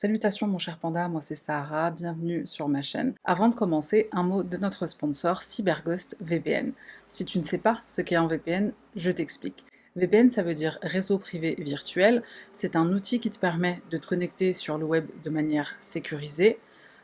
Salutations mon cher panda, moi c'est Sahara, bienvenue sur ma chaîne. Avant de commencer, un mot de notre sponsor CyberGhost VPN. Si tu ne sais pas ce qu'est un VPN, je t'explique. VPN ça veut dire réseau privé virtuel, c'est un outil qui te permet de te connecter sur le web de manière sécurisée.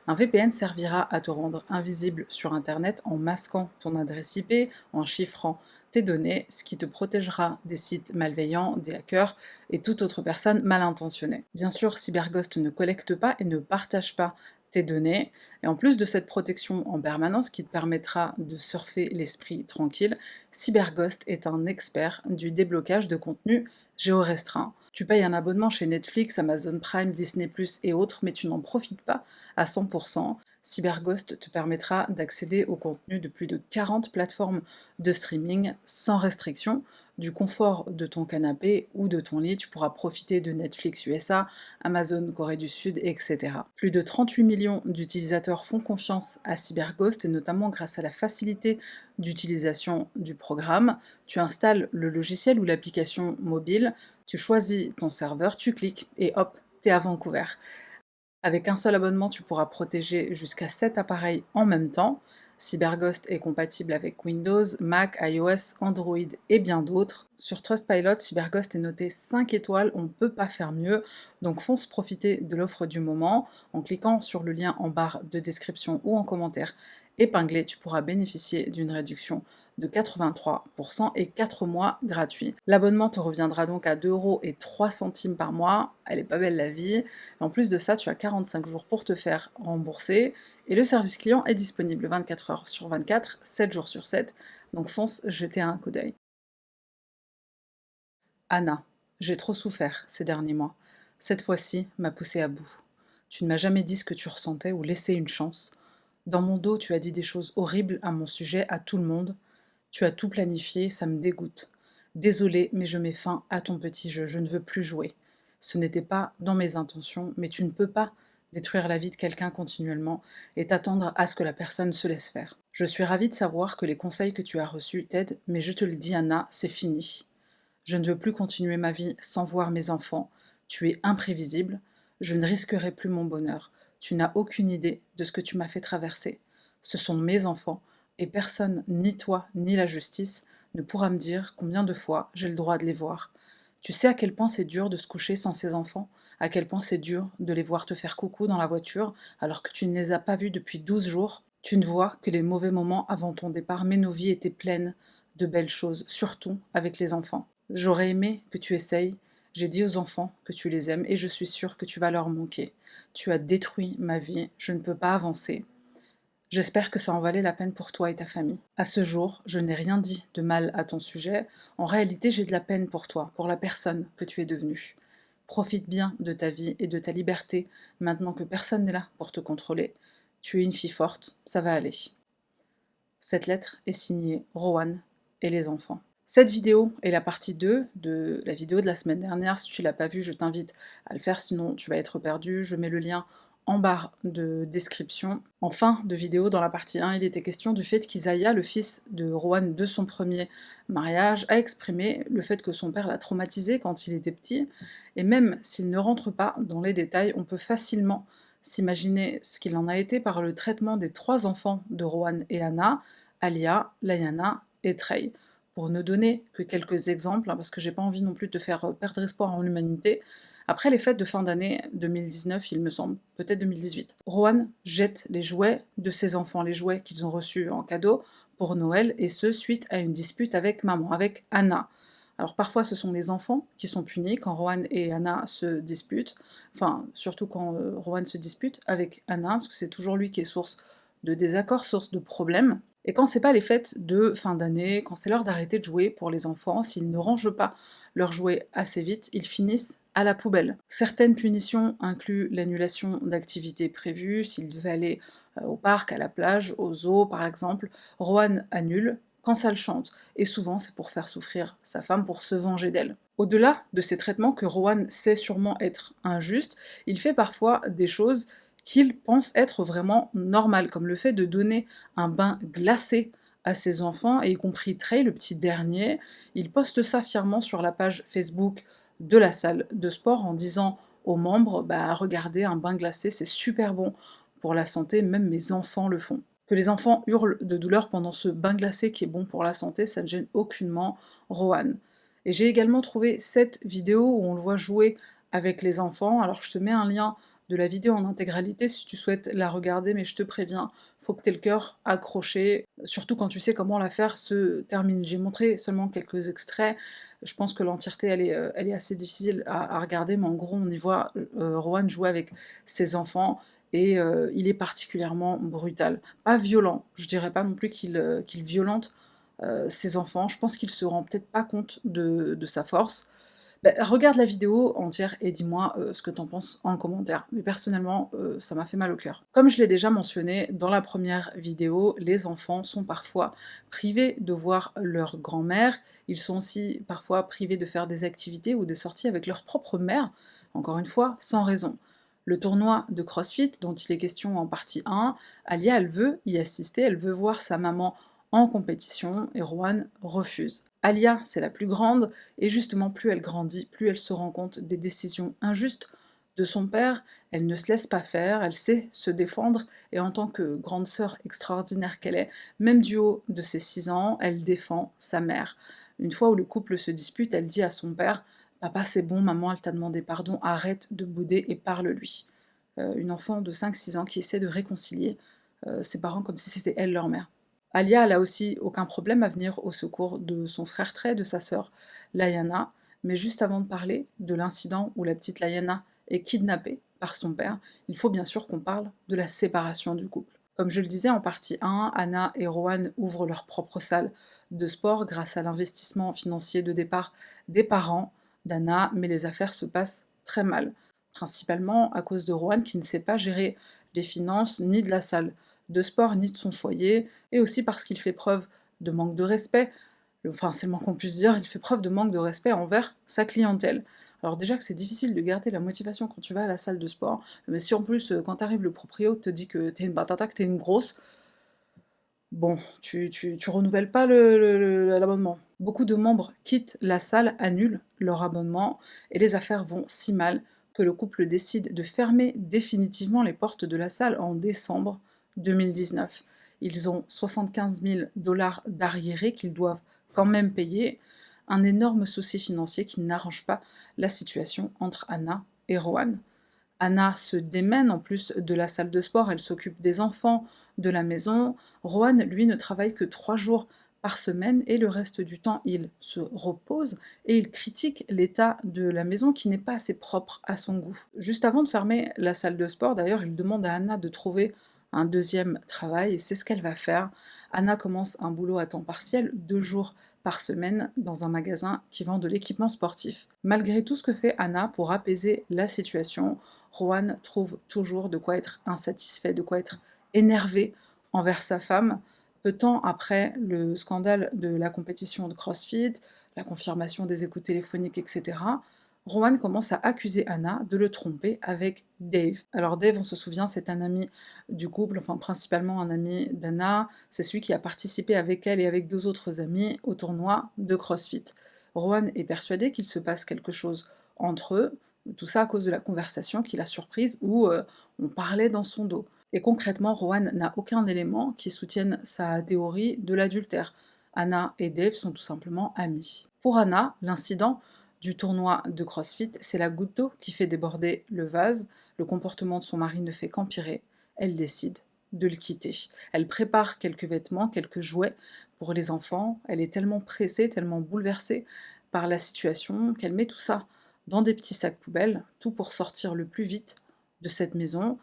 Un VPN servira à te rendre invisible sur Internet en masquant ton adresse IP, en chiffrant tes données, ce qui te protégera des sites malveillants, des hackers et toute autre personne mal intentionnée. Bien sûr, CyberGhost ne collecte pas et ne partage pas tes données, et en plus de cette protection en permanence qui te permettra de surfer l'esprit tranquille, CyberGhost est un expert du déblocage de contenu géorestreint. Tu payes un abonnement chez Netflix, Amazon Prime, Disney+, et autres, mais tu n'en profites pas à 100%. CyberGhost te permettra d'accéder au contenu de plus de 40 plateformes de streaming sans restriction. Du confort de ton canapé ou de ton lit, tu pourras profiter de Netflix USA, Amazon Corée du Sud, etc. Plus de 38 millions d'utilisateurs font confiance à CyberGhost, et notamment grâce à la facilité d'utilisation du programme. Tu installes le logiciel ou l'application mobile, tu choisis ton serveur, tu cliques et hop, t'es à Vancouver. Avec un seul abonnement, tu pourras protéger jusqu'à 7 appareils en même temps. CyberGhost est compatible avec Windows, Mac, iOS, Android et bien d'autres. Sur Trustpilot, CyberGhost est noté 5 étoiles, on ne peut pas faire mieux, donc fonce profiter de l'offre du moment. En cliquant sur le lien en barre de description ou en commentaire épinglé, tu pourras bénéficier d'une réduction de 83% et 4 mois gratuits. L'abonnement te reviendra donc à 2,03 € par mois. Elle est pas belle la vie. En plus de ça, tu as 45 jours pour te faire rembourser, et le service client est disponible 24 heures sur 24, 7 jours sur 7, donc fonce jeter un coup d'œil. Anna, j'ai trop souffert ces derniers mois. Cette fois-ci m'a poussée à bout. Tu ne m'as jamais dit ce que tu ressentais ou laissé une chance. Dans mon dos, tu as dit des choses horribles à mon sujet, à tout le monde. Tu as tout planifié, ça me dégoûte. Désolée, mais je mets fin à ton petit jeu, je ne veux plus jouer. Ce n'était pas dans mes intentions, mais tu ne peux pas détruire la vie de quelqu'un continuellement et t'attendre à ce que la personne se laisse faire. Je suis ravie de savoir que les conseils que tu as reçus t'aident, mais je te le dis, Anna, c'est fini. Je ne veux plus continuer ma vie sans voir mes enfants. Tu es imprévisible. Je ne risquerai plus mon bonheur. Tu n'as aucune idée de ce que tu m'as fait traverser. Ce sont mes enfants, et personne, ni toi, ni la justice, ne pourra me dire combien de fois j'ai le droit de les voir. Tu sais à quel point c'est dur de se coucher sans ses enfants, à quel point c'est dur de les voir te faire coucou dans la voiture alors que tu ne les as pas vus depuis 12 jours. Tu ne vois que les mauvais moments avant ton départ, mais nos vies étaient pleines de belles choses, surtout avec les enfants. J'aurais aimé que tu essayes. J'ai dit aux enfants que tu les aimes et je suis sûre que tu vas leur manquer. Tu as détruit ma vie, je ne peux pas avancer. J'espère que ça en valait la peine pour toi et ta famille. À ce jour, je n'ai rien dit de mal à ton sujet. En réalité, j'ai de la peine pour toi, pour la personne que tu es devenue. Profite bien de ta vie et de ta liberté maintenant que personne n'est là pour te contrôler. Tu es une fille forte, ça va aller. Cette lettre est signée Rowan et les enfants. Cette vidéo est la partie 2 de la vidéo de la semaine dernière. Si tu ne l'as pas vue, je t'invite à le faire, sinon tu vas être perdu. Je mets le lien en barre de description. En fin de vidéo, dans la partie 1, il était question du fait qu'Isaiah, le fils de Rowan de son premier mariage, a exprimé le fait que son père l'a traumatisé quand il était petit. Et même s'il ne rentre pas dans les détails, on peut facilement s'imaginer ce qu'il en a été par le traitement des 3 enfants de Rowan et Anna, Alia, Layana et Trey. Pour ne donner que quelques exemples, parce que j'ai pas envie non plus de te faire perdre espoir en l'humanité, après les fêtes de fin d'année 2019, il me semble, peut-être 2018, Rowan jette les jouets de ses enfants, les jouets qu'ils ont reçus en cadeau pour Noël, et ce, suite à une dispute avec maman, avec Anna. Alors parfois ce sont les enfants qui sont punis quand Rowan et Anna se disputent, enfin surtout quand Rowan se dispute avec Anna, parce que c'est toujours lui qui est source de désaccords, source de problèmes. Et quand c'est pas les fêtes de fin d'année, quand c'est l'heure d'arrêter de jouer pour les enfants, s'ils ne rangent pas leurs jouets assez vite, ils finissent à la poubelle. Certaines punitions incluent l'annulation d'activités prévues, s'ils devaient aller au parc, à la plage, au zoo par exemple, Rowan annule quand ça le chante, et souvent c'est pour faire souffrir sa femme, pour se venger d'elle. Au-delà de ces traitements que Rowan sait sûrement être injustes, il fait parfois des choses qu'il pense être vraiment normales, comme le fait de donner un bain glacé à ses enfants, et y compris Trey, le petit dernier. Il poste ça fièrement sur la page Facebook de la salle de sport en disant aux membres, bah, regardez, un bain glacé, c'est super bon pour la santé, même mes enfants le font. Que les enfants hurlent de douleur pendant ce bain glacé qui est bon pour la santé, ça ne gêne aucunement Rohan. Et j'ai également trouvé cette vidéo où on le voit jouer avec les enfants. Alors je te mets un lien de la vidéo en intégralité si tu souhaites la regarder, mais je te préviens, faut que tu aies le cœur accroché, surtout quand tu sais comment l'affaire se termine. J'ai montré seulement quelques extraits, je pense que l'entièreté elle est assez difficile à regarder, mais en gros on y voit Rohan jouer avec ses enfants, et il est particulièrement brutal. Pas violent, je dirais pas non plus qu'il violente ses enfants, je pense qu'il se rend peut-être pas compte de sa force. Bah, regarde la vidéo entière et dis-moi ce que t'en penses en commentaire. Mais personnellement, ça m'a fait mal au cœur. Comme je l'ai déjà mentionné dans la première vidéo, les enfants sont parfois privés de voir leur grand-mère, ils sont aussi parfois privés de faire des activités ou des sorties avec leur propre mère, encore une fois, sans raison. Le tournoi de CrossFit, dont il est question en partie 1, Alia, elle veut y assister, elle veut voir sa maman en compétition, et Rohan refuse. Alia, c'est la plus grande, et justement, plus elle grandit, plus elle se rend compte des décisions injustes de son père, elle ne se laisse pas faire, elle sait se défendre, et en tant que grande sœur extraordinaire qu'elle est, même du haut de ses 6 ans, elle défend sa mère. Une fois où le couple se dispute, elle dit à son père: «Papa, c'est bon, maman, elle t'a demandé pardon, arrête de bouder et parle-lui.» Une enfant de 5-6 ans qui essaie de réconcilier ses parents comme si c'était elle leur mère. Alia, elle a aussi aucun problème à venir au secours de son frère Trey, de sa sœur Layana, mais juste avant de parler de l'incident où la petite Layana est kidnappée par son père, il faut bien sûr qu'on parle de la séparation du couple. Comme je le disais en partie 1, Anna et Rohan ouvrent leur propre salle de sport grâce à l'investissement financier de départ des parents d'Anna, mais les affaires se passent très mal, principalement à cause de Rohan qui ne sait pas gérer les finances ni de la salle de sport ni de son foyer, et aussi parce qu'il fait preuve de manque de respect, enfin c'est le moins qu'on puisse dire, il fait preuve de manque de respect envers sa clientèle. Alors déjà que c'est difficile de garder la motivation quand tu vas à la salle de sport, mais si en plus quand t'arrives le proprio te dit que t'es une batata, que t'es une grosse, bon, tu renouvelles pas l'abonnement. Beaucoup de membres quittent la salle, annulent leur abonnement, et les affaires vont si mal que le couple décide de fermer définitivement les portes de la salle en décembre 2019. Ils ont 75 000 dollars d'arriérés qu'ils doivent quand même payer, un énorme souci financier qui n'arrange pas la situation entre Anna et Rohan. Anna se démène en plus de la salle de sport, elle s'occupe des enfants, de la maison. Rohan, lui, ne travaille que 3 jours par semaine et le reste du temps, il se repose et il critique l'état de la maison qui n'est pas assez propre à son goût. Juste avant de fermer la salle de sport, d'ailleurs, il demande à Anna de trouver un deuxième travail et c'est ce qu'elle va faire. Anna commence un boulot à temps partiel, 2 jours par semaine, dans un magasin qui vend de l'équipement sportif. Malgré tout ce que fait Anna pour apaiser la situation, Rohan trouve toujours de quoi être insatisfait, de quoi être énervé envers sa femme. Peu de temps après le scandale de la compétition de CrossFit, la confirmation des écoutes téléphoniques, etc., Rohan commence à accuser Anna de le tromper avec Dave. Alors Dave, on se souvient, c'est un ami du couple, enfin principalement un ami d'Anna, c'est celui qui a participé avec elle et avec 2 autres amis au tournoi de CrossFit. Rohan est persuadé qu'il se passe quelque chose entre eux, tout ça à cause de la conversation qu'il a surprise où on parlait dans son dos. Et concrètement, Rohan n'a aucun élément qui soutienne sa théorie de l'adultère. Anna et Dave sont tout simplement amis. Pour Anna, l'incident du tournoi de CrossFit, c'est la goutte d'eau qui fait déborder le vase. Le comportement de son mari ne fait qu'empirer. Elle décide de le quitter. Elle prépare quelques vêtements, quelques jouets pour les enfants. Elle est tellement pressée, tellement bouleversée par la situation qu'elle met tout ça dans des petits sacs poubelles, tout pour sortir le plus vite de cette maison.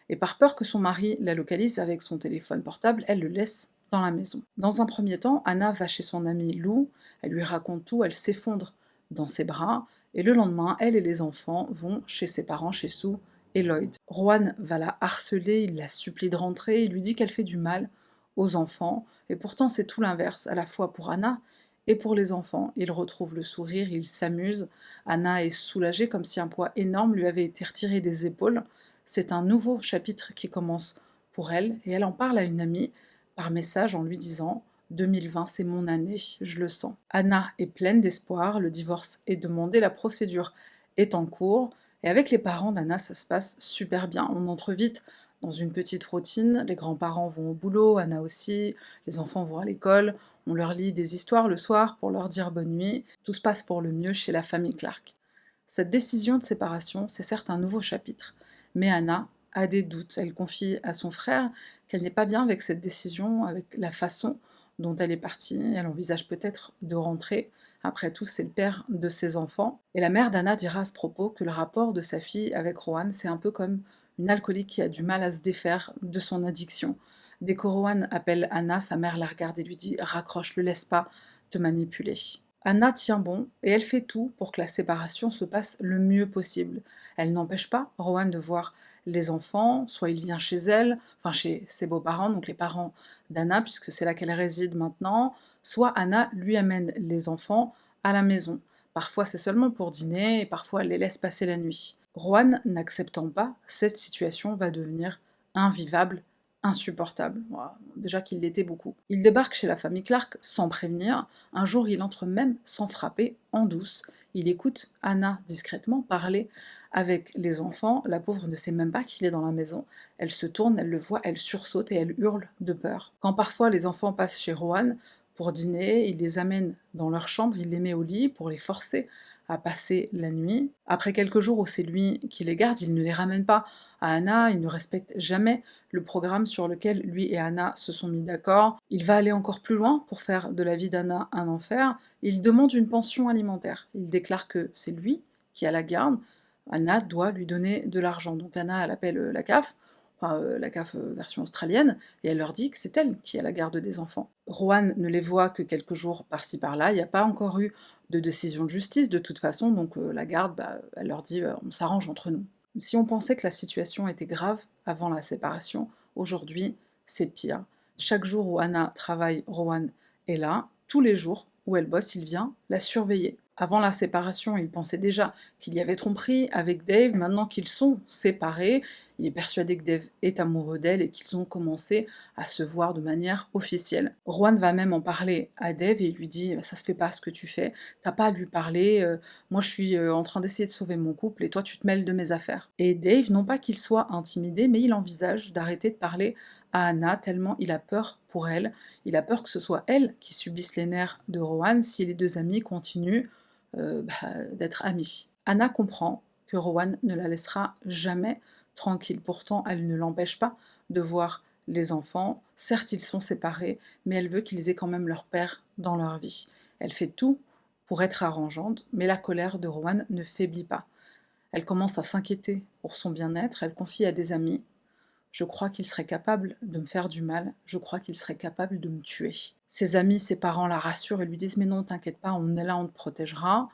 Et par peur que son mari la localise avec son téléphone portable, elle le laisse dans la maison. Dans un premier temps, Anna va chez son amie Lou, elle lui raconte tout, elle s'effondre dans ses bras, et le lendemain, elle et les enfants vont chez ses parents, chez Sue et Lloyd. Rohan va la harceler, il la supplie de rentrer, il lui dit qu'elle fait du mal aux enfants, et pourtant c'est tout l'inverse, à la fois pour Anna et pour les enfants. Il retrouve le sourire, il s'amuse, Anna est soulagée comme si un poids énorme lui avait été retiré des épaules. C'est un nouveau chapitre qui commence pour elle, et elle en parle à une amie par message en lui disant: 2020, c'est mon année, je le sens. Anna est pleine d'espoir, le divorce est demandé, la procédure est en cours, Et avec les parents d'Anna, ça se passe super bien. On entre vite dans une petite routine, les grands-parents vont au boulot, Anna aussi, les enfants vont à l'école, on leur lit des histoires le soir pour leur dire bonne nuit, tout se passe pour le mieux chez la famille Clark. Cette décision de séparation, c'est certes un nouveau chapitre, mais Anna a des doutes. Elle confie à son frère qu'elle n'est pas bien avec cette décision, avec la façon dont elle est partie. Elle envisage peut-être de rentrer. Après tout, c'est le père de ses enfants. Et la mère d'Anna dira à ce propos que le rapport de sa fille avec Rowan, c'est un peu comme une alcoolique qui a du mal à se défaire de son addiction. Dès que Rowan appelle Anna, sa mère la regarde et lui dit « Raccroche, le laisse pas te manipuler ». Anna tient bon et elle fait tout pour que la séparation se passe le mieux possible. Elle n'empêche pas Rowan de voir les enfants, soit il vient chez elle, enfin chez ses beaux-parents, donc les parents d'Anna, puisque c'est là qu'elle réside maintenant, soit Anna lui amène les enfants à la maison. Parfois c'est seulement pour dîner et parfois elle les laisse passer la nuit. Rowan n'acceptant pas, cette situation va devenir invivable, insupportable. Voilà, déjà qu'il l'était beaucoup. Il débarque chez la famille Clark sans prévenir. Un jour, il entre même sans frapper, en douce. Il écoute Anna discrètement parler avec les enfants. La pauvre ne sait même pas qu'il est dans la maison. Elle se tourne, elle le voit, elle sursaute et elle hurle de peur. Quand parfois les enfants passent chez Rowan pour dîner, il les amène dans leur chambre, il les met au lit pour les forcer à passer la nuit. Après quelques jours où c'est lui qui les garde, il ne les ramène pas à Anna, il ne respecte jamais le programme sur lequel lui et Anna se sont mis d'accord. Il va aller encore plus loin pour faire de la vie d'Anna un enfer. Il demande une pension alimentaire. Il déclare que c'est lui qui a la garde. Anna doit lui donner de l'argent. Donc Anna, elle appelle la CAF, la CAF version australienne, et elle leur dit que c'est elle qui a la garde des enfants. Rowan ne les voit que quelques jours par-ci par-là, il n'y a pas encore eu de décision de justice de toute façon, donc la garde, elle leur dit on s'arrange entre nous. Si on pensait que la situation était grave avant la séparation, aujourd'hui c'est pire. Chaque jour où Anna travaille, Rowan est là, tous les jours où elle bosse, il vient la surveiller. Avant la séparation, il pensait déjà qu'il y avait tromperie avec Dave. Maintenant qu'ils sont séparés, il est persuadé que Dave est amoureux d'elle et qu'ils ont commencé à se voir de manière officielle. Rowan va même en parler à Dave et lui dit « ça se fait pas ce que tu fais, t'as pas à lui parler, moi je suis en train d'essayer de sauver mon couple et toi tu te mêles de mes affaires ». Et Dave, non pas qu'il soit intimidé, mais il envisage d'arrêter de parler à Anna tellement il a peur pour elle. Il a peur que ce soit elle qui subisse les nerfs de Rowan si les deux amis continuent d'être amis. Anna comprend que Rowan ne la laissera jamais tranquille. Pourtant, elle ne l'empêche pas de voir les enfants. Certes, ils sont séparés, mais elle veut qu'ils aient quand même leur père dans leur vie. Elle fait tout pour être arrangeante, mais la colère de Rowan ne faiblit pas. Elle commence à s'inquiéter pour son bien-être, elle confie à des amis. Je crois qu'il serait capable de me faire du mal, je crois qu'il serait capable de me tuer. Ses amis, ses parents la rassurent et lui disent « Mais non, t'inquiète pas, on est là, on te protégera ».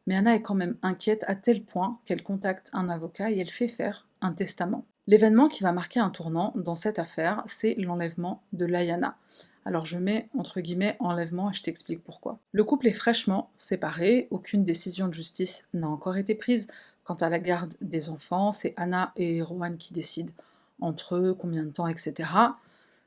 Mais Anna est quand même inquiète à tel point qu'elle contacte un avocat et elle fait faire un testament. L'événement qui va marquer un tournant dans cette affaire, c'est l'enlèvement de Layana. Alors je mets entre guillemets enlèvement et je t'explique pourquoi. Le couple est fraîchement séparé, aucune décision de justice n'a encore été prise. Quant à la garde des enfants, c'est Anna et Rowan qui décident entre eux, combien de temps, etc.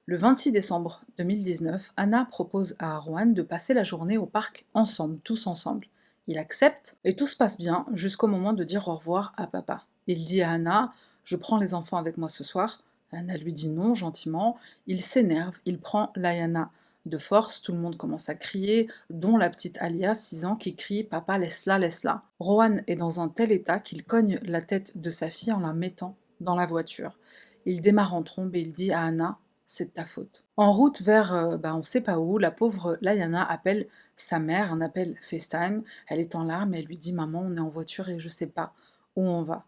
Le 26 décembre 2019, Anna propose à Rowan de passer la journée au parc ensemble, tous ensemble. Il accepte, et tout se passe bien jusqu'au moment de dire au revoir à papa. Il dit à Anna « Je prends les enfants avec moi ce soir ». Anna lui dit non, gentiment. Il s'énerve, il prend Layana de force, tout le monde commence à crier, dont la petite Alia, 6 ans, qui crie « Papa, laisse-la, laisse-la ». Rowan est dans un tel état qu'il cogne la tête de sa fille en la mettant dans la voiture. Il démarre en trombe et il dit à Anna « c'est de ta faute ». En route vers on sait pas où, la pauvre Layana appelle sa mère, un appel FaceTime. Elle est en larmes et elle lui dit « Maman, on est en voiture et je sais pas où on va ».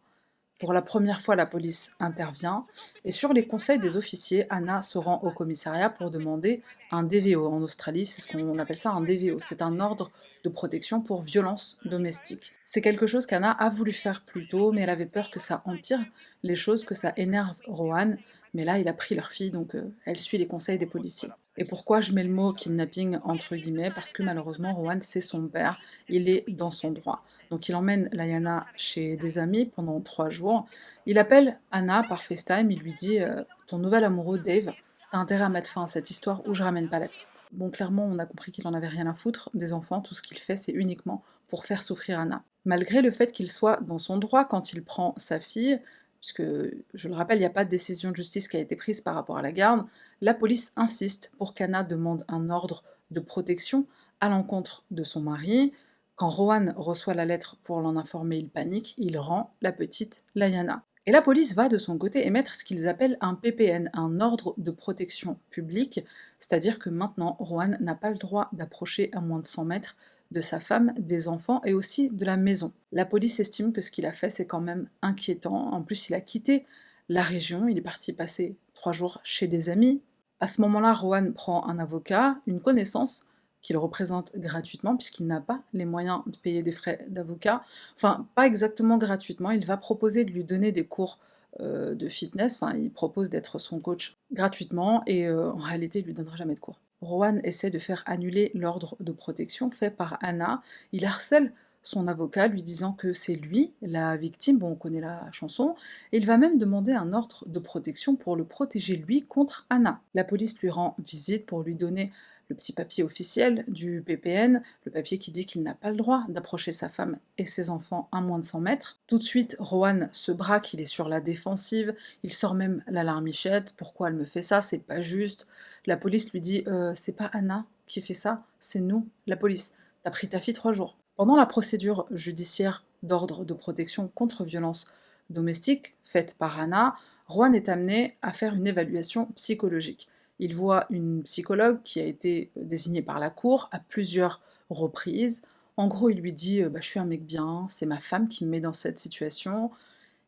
Pour la première fois, la police intervient et sur les conseils des officiers, Anna se rend au commissariat pour demander un DVO. En Australie, c'est ce qu'on appelle ça un DVO. C'est un ordre de protection pour violence domestique. C'est quelque chose qu'Anna a voulu faire plus tôt, mais elle avait peur que ça empire les choses, que ça énerve Rowan. Mais là, il a pris leur fille, donc elle suit les conseils des policiers. Et pourquoi je mets le mot kidnapping entre guillemets? Parce que malheureusement, Rowan, c'est son père, il est dans son droit. Donc il emmène Layana chez des amis pendant 3 jours. Il appelle Anna par FaceTime, il lui dit ton nouvel amoureux Dave T'as intérêt à mettre fin à cette histoire ou je ramène pas la petite. Bon, clairement, on a compris qu'il en avait rien à foutre des enfants, tout ce qu'il fait, c'est uniquement pour faire souffrir Anna. Malgré le fait qu'il soit dans son droit quand il prend sa fille, puisque, je le rappelle, il n'y a pas de décision de justice qui a été prise par rapport à la garde, la police insiste pour qu'Anna demande un ordre de protection à l'encontre de son mari. Quand Rohan reçoit la lettre pour l'en informer, il panique, il rend la petite Layana. Et la police va de son côté émettre ce qu'ils appellent un PPN, un ordre de protection publique, c'est-à-dire que maintenant, Rohan n'a pas le droit d'approcher à moins de 100 mètres de sa femme, des enfants et aussi de la maison. La police estime que ce qu'il a fait, c'est quand même inquiétant. En plus, il a quitté la région, il est parti passer 3 jours chez des amis. À ce moment-là, Rohan prend un avocat, une connaissance, qu'il représente gratuitement, puisqu'il n'a pas les moyens de payer des frais d'avocat. Enfin, pas exactement gratuitement, il va proposer de lui donner des cours de fitness, enfin, il propose d'être son coach gratuitement, et en réalité, il lui donnera jamais de cours. Rohan essaie de faire annuler l'ordre de protection fait par Anna. Il harcèle son avocat, lui disant que c'est lui, la victime, bon, on connaît la chanson, et il va même demander un ordre de protection pour le protéger lui contre Anna. La police lui rend visite pour lui donner le petit papier officiel du PPN, le papier qui dit qu'il n'a pas le droit d'approcher sa femme et ses enfants à moins de 100 mètres. Tout de suite, Rohan se braque, il est sur la défensive, il sort même la larmichette, pourquoi elle me fait ça, c'est pas juste. La police lui dit c'est pas Anna qui fait ça, c'est nous, la police. T'as pris ta fille 3 jours. Pendant la procédure judiciaire d'ordre de protection contre violence domestique faite par Anna, Rohan est amené à faire une évaluation psychologique. Il voit une psychologue qui a été désignée par la cour à plusieurs reprises. En gros, il lui dit bah, je suis un mec bien, c'est ma femme qui me met dans cette situation.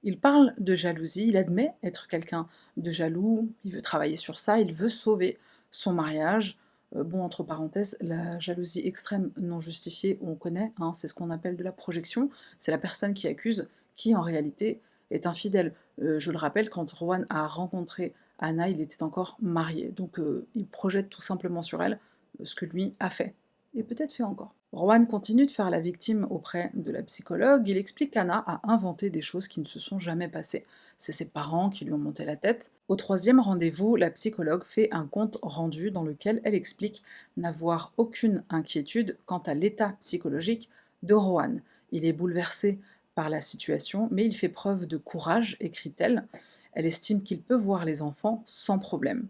Il parle de jalousie, il admet être quelqu'un de jaloux, il veut travailler sur ça, il veut sauver son mariage. Bon, entre parenthèses, la jalousie extrême non justifiée, on connaît, hein, c'est ce qu'on appelle de la projection. C'est la personne qui accuse, qui en réalité est infidèle. Je le rappelle, quand Rohan a rencontré Anna, il était encore marié, donc il projette tout simplement sur elle ce que lui a fait, et peut-être fait encore. Rohan continue de faire la victime auprès de la psychologue, il explique qu'Anna a inventé des choses qui ne se sont jamais passées. C'est ses parents qui lui ont monté la tête. Au 3e rendez-vous, la psychologue fait un compte rendu dans lequel elle explique n'avoir aucune inquiétude quant à l'état psychologique de Rohan. Il est bouleversé par la situation, mais il fait preuve de courage, écrit-elle. Elle estime qu'il peut voir les enfants sans problème.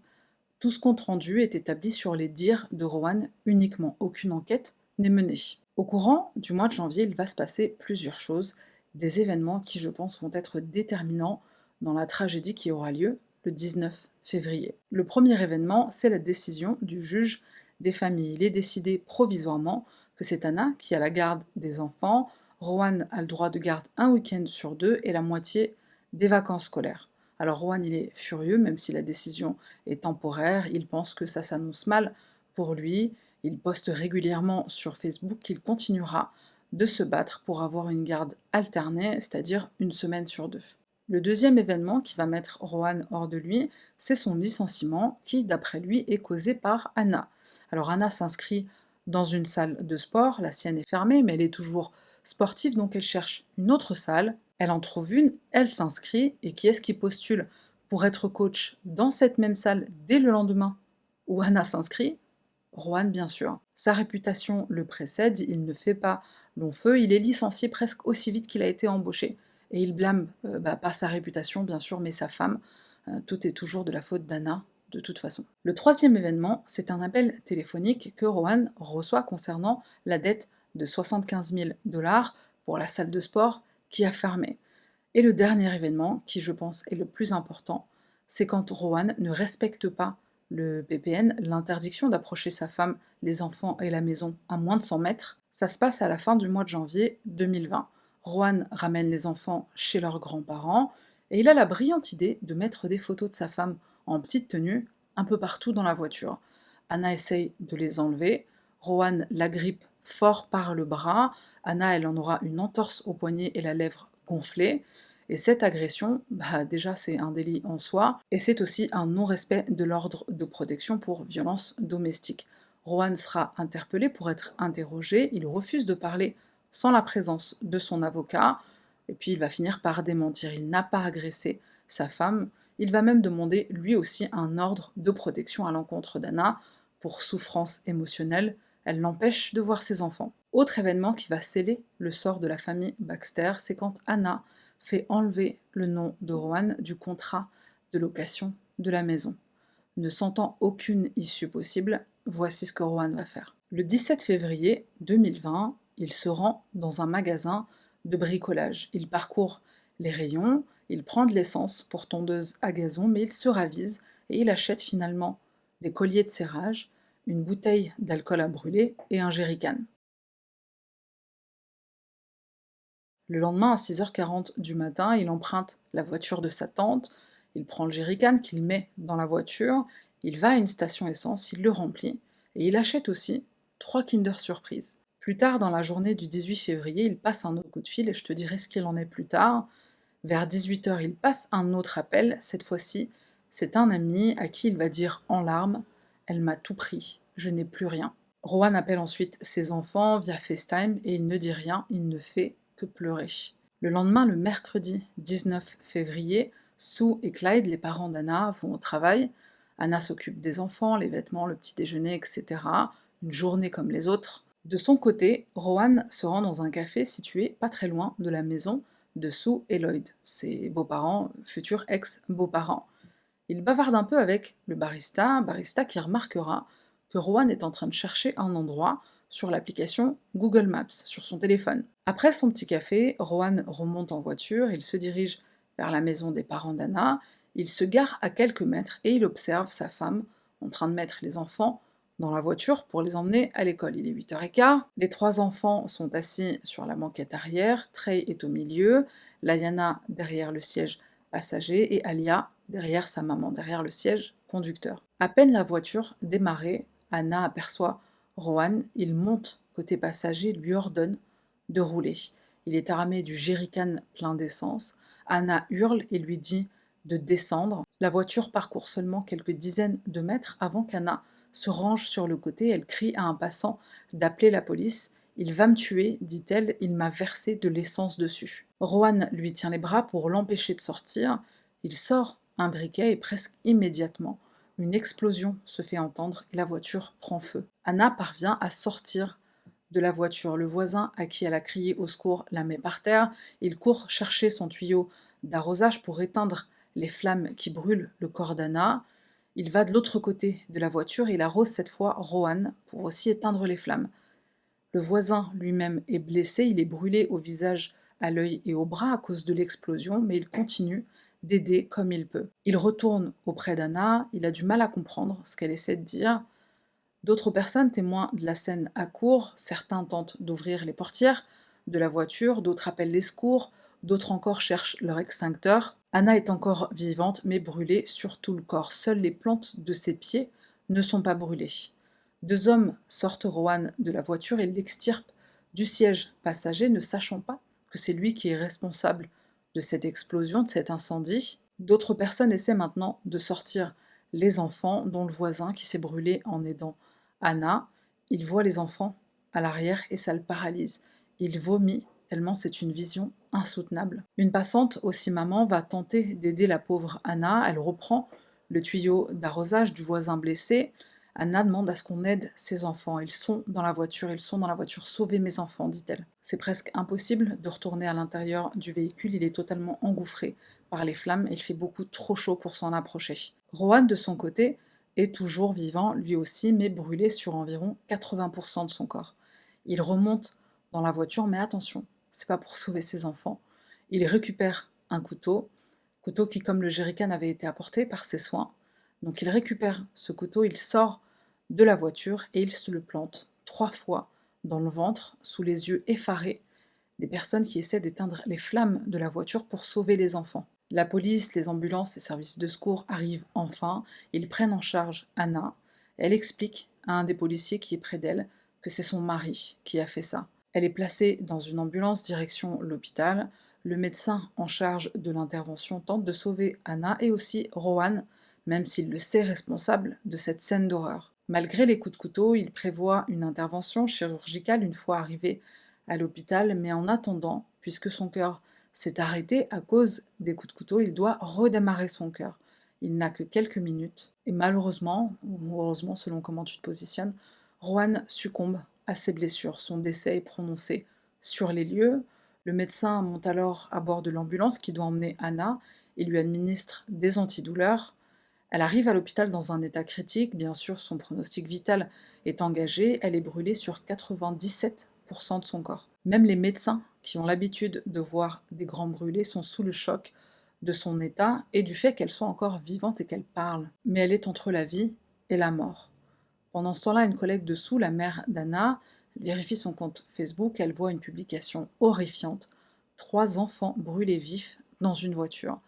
Tout ce compte rendu est établi sur les dires de Rohan uniquement, aucune enquête n'est menée. Au courant du mois de janvier, il va se passer plusieurs choses, des événements qui, je pense, vont être déterminants dans la tragédie qui aura lieu le 19 février. Le premier événement, c'est la décision du juge des familles. Il est décidé provisoirement que c'est Anna qui a la garde des enfants, Rohan a le droit de garde un week-end sur 2 et la moitié des vacances scolaires. Alors Rohan, il est furieux, même si la décision est temporaire, il pense que ça s'annonce mal pour lui, il poste régulièrement sur Facebook qu'il continuera de se battre pour avoir une garde alternée, c'est-à-dire une semaine sur 2. Le deuxième événement qui va mettre Rohan hors de lui, c'est son licenciement qui, d'après lui, est causé par Anna. Alors Anna s'inscrit dans une salle de sport, la sienne est fermée, mais elle est toujours sportive, donc elle cherche une autre salle, elle en trouve une, elle s'inscrit, et qui est-ce qui postule pour être coach dans cette même salle dès le lendemain où Anna s'inscrit? Rohan, bien sûr. Sa réputation le précède, il ne fait pas long feu, il est licencié presque aussi vite qu'il a été embauché. Et il blâme pas sa réputation, bien sûr, mais sa femme. Tout est toujours de la faute d'Anna, de toute façon. Le troisième événement, c'est un appel téléphonique que Rohan reçoit concernant la dette de 75 000 dollars pour la salle de sport qui a fermé. Et le dernier événement, qui je pense est le plus important, c'est quand Rohan ne respecte pas le PPN, l'interdiction d'approcher sa femme, les enfants et la maison à moins de 100 mètres. Ça se passe à la fin du mois de janvier 2020. Rohan ramène les enfants chez leurs grands-parents et il a la brillante idée de mettre des photos de sa femme en petite tenue un peu partout dans la voiture. Anna essaye de les enlever, Rohan l'agrippe fort par le bras, Anna elle en aura une entorse au poignet et la lèvre gonflée, et cette agression, déjà c'est un délit en soi, et c'est aussi un non-respect de l'ordre de protection pour violence domestique. Rohan sera interpellé pour être interrogé, il refuse de parler sans la présence de son avocat, et puis il va finir par démentir. Il n'a pas agressé sa femme, Il va même demander lui aussi un ordre de protection à l'encontre d'Anna. Pour souffrance émotionnelle, elle l'empêche de voir ses enfants. Autre événement qui va sceller le sort de la famille Baxter, c'est quand Anna fait enlever le nom de Rowan du contrat de location de la maison. Ne sentant aucune issue possible, voici ce que Rowan va faire. Le 17 février 2020, il se rend dans un magasin de bricolage. Il parcourt les rayons, il prend de l'essence pour tondeuse à gazon, mais il se ravise et il achète finalement des colliers de serrage, une bouteille d'alcool à brûler et un jerrycan. Le lendemain, à 6h40 du matin, il emprunte la voiture de sa tante, il prend le jerrycan qu'il met dans la voiture, il va à une station essence, il le remplit, et il achète aussi 3 Kinder Surprise. Plus tard dans la journée du 18 février, il passe un autre coup de fil, et je te dirai ce qu'il en est plus tard. Vers 18h, il passe un autre appel, cette fois-ci, c'est un ami à qui il va dire en larmes « Elle m'a tout pris, je n'ai plus rien ». Rowan appelle ensuite ses enfants via FaceTime et il ne dit rien, il ne fait que pleurer. Le lendemain, le mercredi 19 février, Sue et Clyde, les parents d'Anna, vont au travail. Anna s'occupe des enfants, les vêtements, le petit déjeuner, etc. Une journée comme les autres. De son côté, Rowan se rend dans un café situé pas très loin de la maison de Sue et Lloyd, ses beaux-parents, futurs ex-beaux-parents. Il bavarde un peu avec le barista qui remarquera que Rowan est en train de chercher un endroit sur l'application Google Maps sur son téléphone. Après son petit café, Rowan remonte en voiture, il se dirige vers la maison des parents d'Anna, il se gare à quelques mètres et il observe sa femme en train de mettre les enfants dans la voiture pour les emmener à l'école. Il est 8h15, les 3 enfants sont assis sur la banquette arrière, Trey est au milieu, Layana derrière le siège passager et Alia derrière sa maman, derrière le siège conducteur. À peine la voiture démarrée, Anna aperçoit Rowan, il monte côté passager, lui ordonne de rouler. Il est armé du jerrycan plein d'essence. Anna hurle et lui dit de descendre. La voiture parcourt seulement quelques dizaines de mètres avant qu'Anna se range sur le côté. Elle crie à un passant d'appeler la police. Il va me tuer, dit-elle, il m'a versé de l'essence dessus. Rowan lui tient les bras pour l'empêcher de sortir. Il sort un briquet et presque immédiatement, une explosion se fait entendre et la voiture prend feu. Anna parvient à sortir de la voiture. Le voisin à qui elle a crié au secours la met par terre. Il court chercher son tuyau d'arrosage pour éteindre les flammes qui brûlent le corps d'Anna. Il va de l'autre côté de la voiture et il arrose cette fois Rowan pour aussi éteindre les flammes. Le voisin lui-même est blessé, il est brûlé au visage, à l'œil et au bras à cause de l'explosion, mais il continue d'aider comme il peut. Il retourne auprès d'Anna, il a du mal à comprendre ce qu'elle essaie de dire. D'autres personnes témoins de la scène accourent, certains tentent d'ouvrir les portières de la voiture, d'autres appellent les secours, d'autres encore cherchent leur extincteur. Anna est encore vivante, mais brûlée sur tout le corps. Seules les plantes de ses pieds ne sont pas brûlées. 2 hommes sortent Rowan de la voiture et l'extirpent du siège passager, ne sachant pas que c'est lui qui est responsable de cette explosion, de cet incendie. D'autres personnes essaient maintenant de sortir les enfants, dont le voisin qui s'est brûlé en aidant Anna. Il voit les enfants à l'arrière et ça le paralyse. Il vomit tellement c'est une vision insoutenable. Une passante, aussi maman, va tenter d'aider la pauvre Anna. Elle reprend le tuyau d'arrosage du voisin blessé. Anna demande à ce qu'on aide ses enfants. Ils sont dans la voiture, sauvez mes enfants, dit-elle. C'est presque impossible de retourner à l'intérieur du véhicule, il est totalement engouffré par les flammes et il fait beaucoup trop chaud pour s'en approcher. Rowan, de son côté, est toujours vivant, lui aussi, mais brûlé sur environ 80% de son corps. Il remonte dans la voiture, mais attention, c'est pas pour sauver ses enfants. Il récupère un couteau qui, comme le jerrycan, avait été apporté par ses soins. Donc il récupère ce couteau, il sort de la voiture et il se le plante 3 fois dans le ventre, sous les yeux effarés des personnes qui essaient d'éteindre les flammes de la voiture pour sauver les enfants. La police, les ambulances, les services de secours arrivent enfin, ils prennent en charge Anna. Elle explique à un des policiers qui est près d'elle que c'est son mari qui a fait ça. Elle est placée dans une ambulance direction l'hôpital. Le médecin en charge de l'intervention tente de sauver Anna et aussi Rowan, même s'il le sait responsable de cette scène d'horreur. Malgré les coups de couteau, il prévoit une intervention chirurgicale une fois arrivé à l'hôpital, mais en attendant, puisque son cœur s'est arrêté à cause des coups de couteau, il doit redémarrer son cœur. Il n'a que quelques minutes, et malheureusement, ou heureusement selon comment tu te positionnes, Rohan succombe à ses blessures. Son décès est prononcé sur les lieux. Le médecin monte alors à bord de l'ambulance qui doit emmener Anna et lui administre des antidouleurs. Elle arrive à l'hôpital dans un état critique, bien sûr son pronostic vital est engagé, elle est brûlée sur 97% de son corps. Même les médecins qui ont l'habitude de voir des grands brûlés sont sous le choc de son état et du fait qu'elle soit encore vivante et qu'elle parle. Mais elle est entre la vie et la mort. Pendant ce temps-là, une collègue dessous, la mère d'Anna, vérifie son compte Facebook, elle voit une publication horrifiante. 3 enfants brûlés vifs dans une voiture.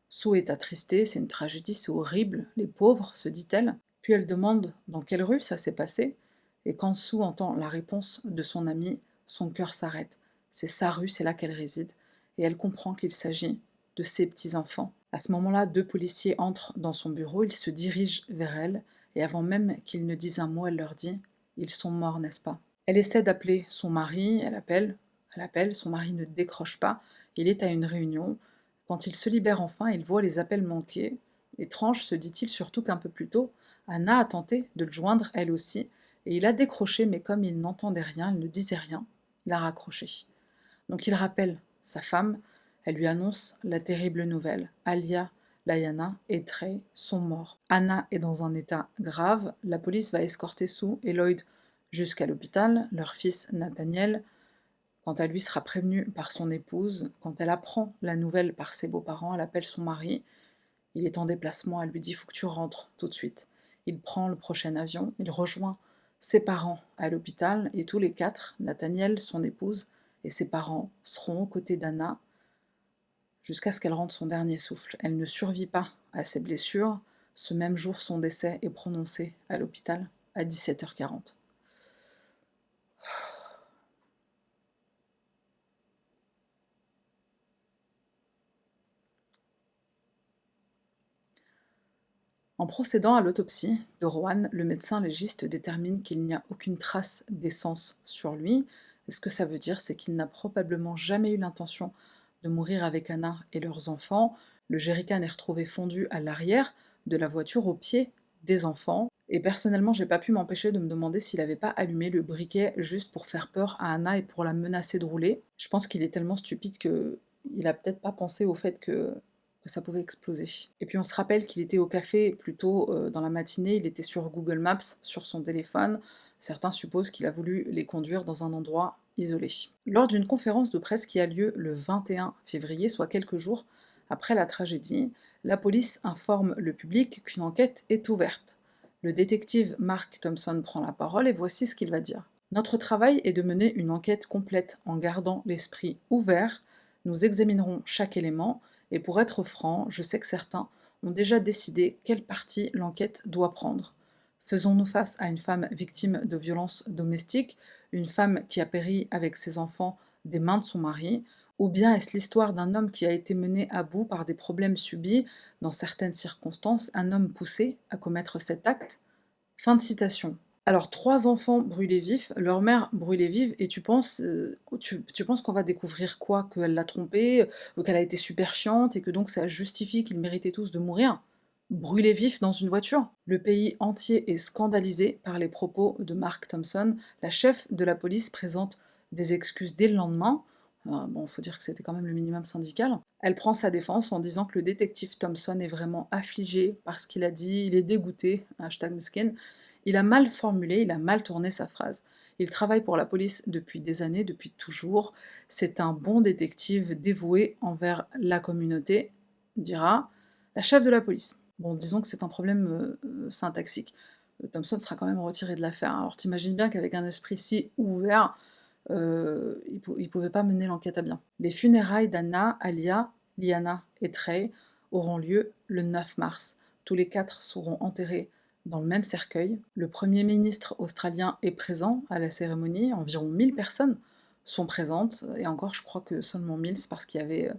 Sue est attristée, c'est une tragédie, c'est horrible, les pauvres, se dit-elle. Puis elle demande dans quelle rue ça s'est passé, et quand Sue entend la réponse de son amie, son cœur s'arrête. C'est sa rue, c'est là qu'elle réside, et elle comprend qu'il s'agit de ses petits-enfants. À ce moment-là, 2 policiers entrent dans son bureau, ils se dirigent vers elle, et avant même qu'ils ne disent un mot, elle leur dit « Ils sont morts, n'est-ce pas ?» Elle essaie d'appeler son mari, elle appelle, son mari ne décroche pas, il est à une réunion. Quand il se libère enfin, il voit les appels manqués. Étrange, se dit-il, surtout qu'un peu plus tôt, Anna a tenté de le joindre elle aussi, et il a décroché, mais comme il n'entendait rien, il ne disait rien, il a raccroché. Donc il rappelle sa femme, elle lui annonce la terrible nouvelle. Alia, Layana et Trey sont morts. Anna est dans un état grave, la police va escorter Sue et Lloyd jusqu'à l'hôpital, leur fils Nathaniel, quant à lui, sera prévenu par son épouse. Quand elle apprend la nouvelle par ses beaux-parents, elle appelle son mari. Il est en déplacement, elle lui dit « Faut que tu rentres tout de suite ». Il prend le prochain avion, il rejoint ses parents à l'hôpital, et tous les 4, Nathaniel, son épouse et ses parents, seront aux côtés d'Anna jusqu'à ce qu'elle rende son dernier souffle. Elle ne survit pas à ses blessures. Ce même jour, son décès est prononcé à l'hôpital à 17h40. En procédant à l'autopsie de Rohan, le médecin légiste détermine qu'il n'y a aucune trace d'essence sur lui. Et ce que ça veut dire, c'est qu'il n'a probablement jamais eu l'intention de mourir avec Anna et leurs enfants. Le jerrycan est retrouvé fondu à l'arrière de la voiture au pied des enfants. Et personnellement, j'ai pas pu m'empêcher de me demander s'il n'avait pas allumé le briquet juste pour faire peur à Anna et pour la menacer de rouler. Je pense qu'il est tellement stupide qu'il a peut-être pas pensé au fait que ça pouvait exploser. Et puis on se rappelle qu'il était au café plus tôt dans la matinée, il était sur Google Maps, sur son téléphone. Certains supposent qu'il a voulu les conduire dans un endroit isolé. Lors d'une conférence de presse qui a lieu le 21 février, soit quelques jours après la tragédie, la police informe le public qu'une enquête est ouverte. Le détective Mark Thompson prend la parole et voici ce qu'il va dire. Notre travail est de mener une enquête complète en gardant l'esprit ouvert. Nous examinerons chaque élément. Et pour être franc, je sais que certains ont déjà décidé quelle partie l'enquête doit prendre. Faisons-nous face à une femme victime de violences domestiques, une femme qui a péri avec ses enfants des mains de son mari, ou bien est-ce l'histoire d'un homme qui a été mené à bout par des problèmes subis dans certaines circonstances, un homme poussé à commettre cet acte ? Fin de citation. Alors, 3 enfants brûlés vifs, leur mère brûlée vive, et tu penses qu'on va découvrir quoi? Qu'elle l'a trompé, qu'elle a été super chiante, et que donc ça justifie qu'ils méritaient tous de mourir? Brûlés vifs dans une voiture? Le pays entier est scandalisé par les propos de Mark Thompson. La chef de la police présente des excuses dès le lendemain. Bon, faut dire que c'était quand même le minimum syndical. Elle prend sa défense en disant que le détective Thompson est vraiment affligé par ce qu'il a dit, il est dégoûté, #miskin. Il a mal formulé, il a mal tourné sa phrase. Il travaille pour la police depuis des années, depuis toujours. C'est un bon détective dévoué envers la communauté, dira la chef de la police. Bon, disons que c'est un problème syntaxique. Thompson sera quand même retiré de l'affaire. Alors t'imagines bien qu'avec un esprit si ouvert, il pouvait pas mener l'enquête à bien. Les funérailles d'Anna, Alia, Liana et Trey auront lieu le 9 mars. Tous les 4 seront enterrés dans le même cercueil. Le Premier ministre australien est présent à la cérémonie, environ 1000 personnes sont présentes, et encore je crois que seulement 1000, c'est parce qu'il y avait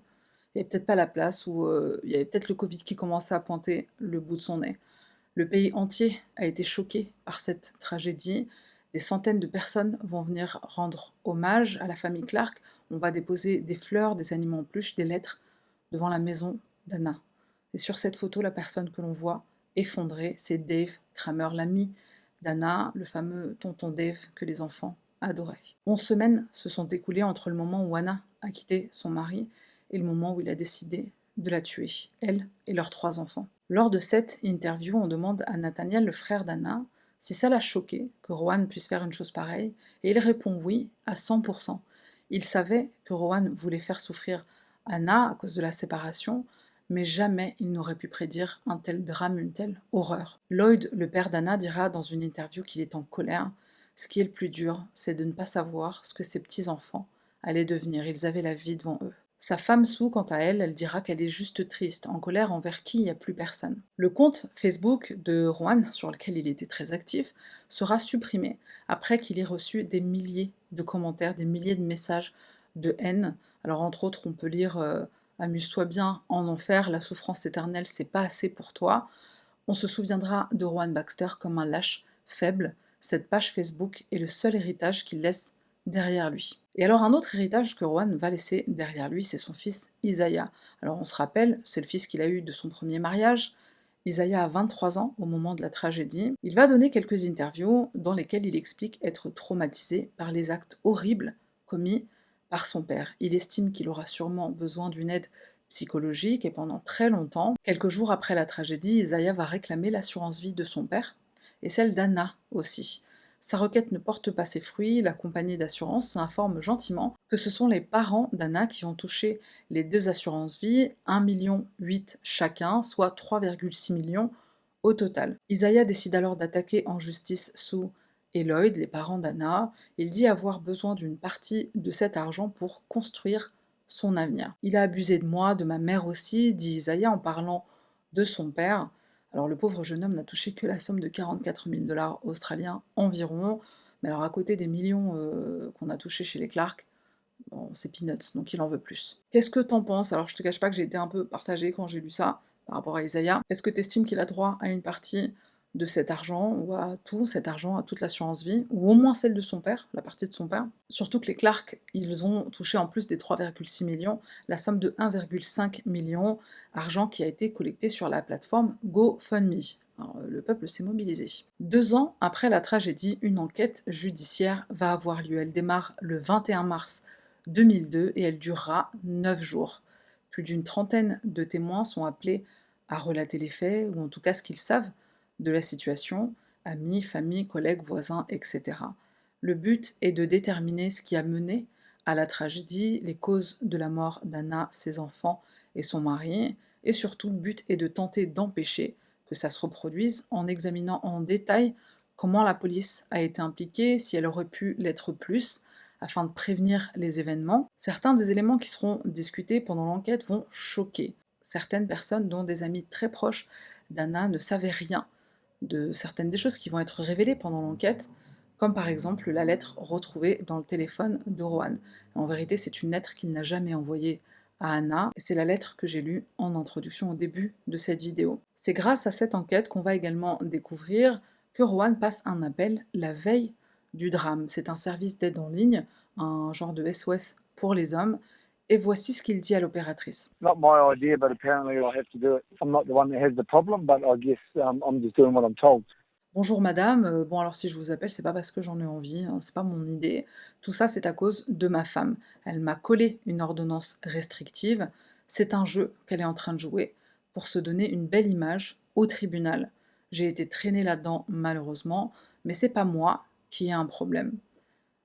peut-être pas la place, ou il y avait peut-être le Covid qui commençait à pointer le bout de son nez. Le pays entier a été choqué par cette tragédie. Des centaines de personnes vont venir rendre hommage à la famille Clark. On va déposer des fleurs, des animaux en peluche, des lettres devant la maison d'Anna. Et sur cette photo, la personne que l'on voit effondrée, c'est Dave Kramer, l'ami d'Anna, le fameux tonton Dave que les enfants adoraient. 11 semaines se sont écoulées entre le moment où Anna a quitté son mari et le moment où il a décidé de la tuer, elle et leurs 3 enfants. Lors de cette interview, on demande à Nathaniel, le frère d'Anna, si ça l'a choqué que Rohan puisse faire une chose pareille, et il répond oui à 100%. Il savait que Rohan voulait faire souffrir Anna à cause de la séparation, mais jamais il n'aurait pu prédire un tel drame, une telle horreur. Lloyd, le père d'Anna, dira dans une interview qu'il est en colère. Ce qui est le plus dur, c'est de ne pas savoir ce que ses petits-enfants allaient devenir. Ils avaient la vie devant eux. Sa femme Sue, quant à elle, elle dira qu'elle est juste triste, en colère envers qui il n'y a plus personne. Le compte Facebook de Rohan, sur lequel il était très actif, sera supprimé après qu'il ait reçu des milliers de commentaires, des milliers de messages de haine. Alors entre autres, on peut lire Amuse-toi bien en enfer, la souffrance éternelle, c'est pas assez pour toi. On se souviendra de Rohan Baxter comme un lâche faible. Cette page Facebook est le seul héritage qu'il laisse derrière lui. Et alors un autre héritage que Rohan va laisser derrière lui, c'est son fils Isaiah. Alors on se rappelle, c'est le fils qu'il a eu de son premier mariage. Isaiah a 23 ans au moment de la tragédie. Il va donner quelques interviews dans lesquelles il explique être traumatisé par les actes horribles commis par son père. Il estime qu'il aura sûrement besoin d'une aide psychologique et pendant très longtemps, quelques jours après la tragédie, Isaiah va réclamer l'assurance vie de son père et celle d'Anna aussi. Sa requête ne porte pas ses fruits, la compagnie d'assurance informe gentiment que ce sont les parents d'Anna qui ont touché les 2 assurances vie, 1,8 million chacun, soit 3,6 millions au total. Isaiah décide alors d'attaquer en justice Sue et Lloyd, les parents d'Anna. Il dit avoir besoin d'une partie de cet argent pour construire son avenir. Il a abusé de moi, de ma mère aussi, dit Isaiah en parlant de son père. Alors le pauvre jeune homme n'a touché que la somme de 44 000 dollars australiens environ, mais alors à côté des millions qu'on a touchés chez les Clark, bon, c'est peanuts, donc il en veut plus. Qu'est-ce que t'en penses? Alors je te cache pas que j'ai été un peu partagée quand j'ai lu ça, par rapport à Isaiah. Est-ce que tu estimes qu'il a droit à une partie de cet argent, ou à tout cet argent, à toute l'assurance vie, ou au moins celle de son père, la partie de son père? Surtout que les Clark, ils ont touché en plus des 3,6 millions, la somme de 1,5 million, argent qui a été collecté sur la plateforme GoFundMe. Alors, le peuple s'est mobilisé. 2 ans après la tragédie, une enquête judiciaire va avoir lieu. Elle démarre le 21 mars 2002 et elle durera 9 jours. Plus d'une trentaine de témoins sont appelés à relater les faits, ou en tout cas ce qu'ils savent de la situation, amis, famille, collègues, voisins, etc. Le but est de déterminer ce qui a mené à la tragédie, les causes de la mort d'Anna, ses enfants et son mari, et surtout le but est de tenter d'empêcher que ça se reproduise en examinant en détail comment la police a été impliquée, si elle aurait pu l'être plus, afin de prévenir les événements. Certains des éléments qui seront discutés pendant l'enquête vont choquer. Certaines personnes, dont des amis très proches d'Anna, ne savaient rien de certaines des choses qui vont être révélées pendant l'enquête, comme par exemple la lettre retrouvée dans le téléphone de Rohan. En vérité, c'est une lettre qu'il n'a jamais envoyée à Anna, et c'est la lettre que j'ai lue en introduction au début de cette vidéo. C'est grâce à cette enquête qu'on va également découvrir que Rohan passe un appel la veille du drame. C'est un service d'aide en ligne, un genre de SOS pour les hommes, et voici ce qu'il dit à l'opératrice. Not my idea, but apparently I have to do it. I'm not the one that has the problem, but I guess I'm just doing what I'm told. Bonjour madame, bon alors si je vous appelle, c'est pas parce que j'en ai envie, hein, c'est pas mon idée. Tout ça, c'est à cause de ma femme. Elle m'a collé une ordonnance restrictive. C'est un jeu qu'elle est en train de jouer pour se donner une belle image au tribunal. J'ai été traînée là-dedans, malheureusement, mais c'est pas moi qui ai un problème.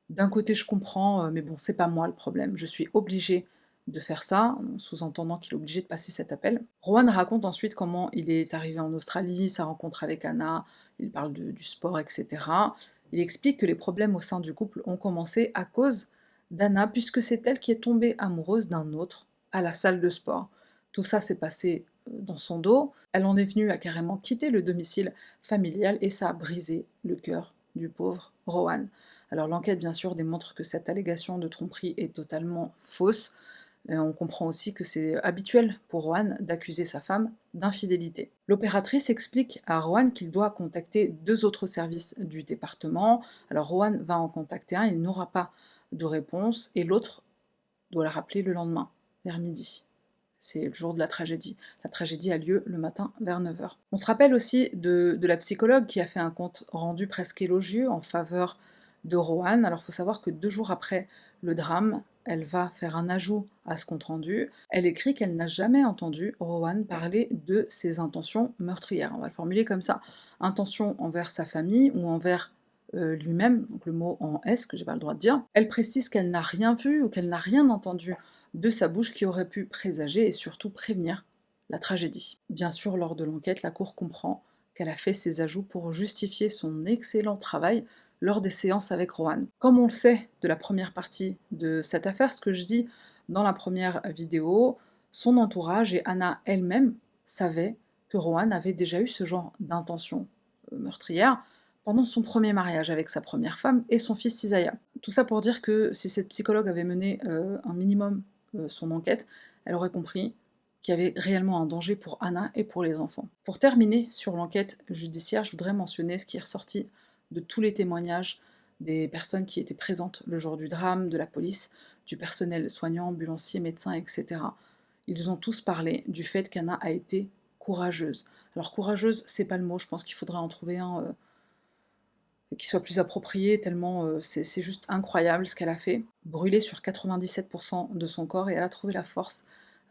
D'un côté, je comprends, mais bon, c'est pas moi le problème. Je suis obligée de faire ça, sous-entendant qu'il est obligé de passer cet appel. Rohan raconte ensuite comment il est arrivé en Australie, sa rencontre avec Anna, il parle du sport, etc. Il explique que les problèmes au sein du couple ont commencé à cause d'Anna, puisque c'est elle qui est tombée amoureuse d'un autre à la salle de sport. Tout ça s'est passé dans son dos. Elle en est venue à carrément quitter le domicile familial et ça a brisé le cœur du pauvre Rohan. Alors l'enquête, bien sûr, démontre que cette allégation de tromperie est totalement fausse. On comprend aussi que c'est habituel pour Rohan d'accuser sa femme d'infidélité. L'opératrice explique à Rohan qu'il doit contacter 2 autres services du département. Alors Rohan va en contacter un, il n'aura pas de réponse, et l'autre doit la rappeler le lendemain, vers midi. C'est le jour de la tragédie. La tragédie a lieu le matin vers 9 heures. On se rappelle aussi de la psychologue qui a fait un compte rendu presque élogieux en faveur de Rohan. Alors il faut savoir que 2 jours après le drame, elle va faire un ajout à ce compte rendu. Elle écrit qu'elle n'a jamais entendu Rohan parler de ses intentions meurtrières. On va le formuler comme ça. Intention envers sa famille ou envers lui-même, donc le mot en S que j'ai pas le droit de dire. Elle précise qu'elle n'a rien vu ou qu'elle n'a rien entendu de sa bouche qui aurait pu présager et surtout prévenir la tragédie. Bien sûr, lors de l'enquête, la Cour comprend qu'elle a fait ces ajouts pour justifier son excellent travail lors des séances avec Rohan. Comme on le sait de la première partie de cette affaire, ce que je dis dans la première vidéo, son entourage et Anna elle-même savaient que Rohan avait déjà eu ce genre d'intention meurtrière pendant son premier mariage avec sa première femme et son fils Isaiah. Tout ça pour dire que si cette psychologue avait mené un minimum son enquête, elle aurait compris qu'il y avait réellement un danger pour Anna et pour les enfants. Pour terminer sur l'enquête judiciaire, je voudrais mentionner ce qui est ressorti de tous les témoignages des personnes qui étaient présentes le jour du drame, de la police, du personnel soignant, ambulancier, médecin, etc. Ils ont tous parlé du fait qu'Anna a été courageuse. Alors courageuse, c'est pas le mot, je pense qu'il faudrait en trouver un qui soit plus approprié, tellement c'est juste incroyable ce qu'elle a fait. Brûlée sur 97% de son corps, et elle a trouvé la force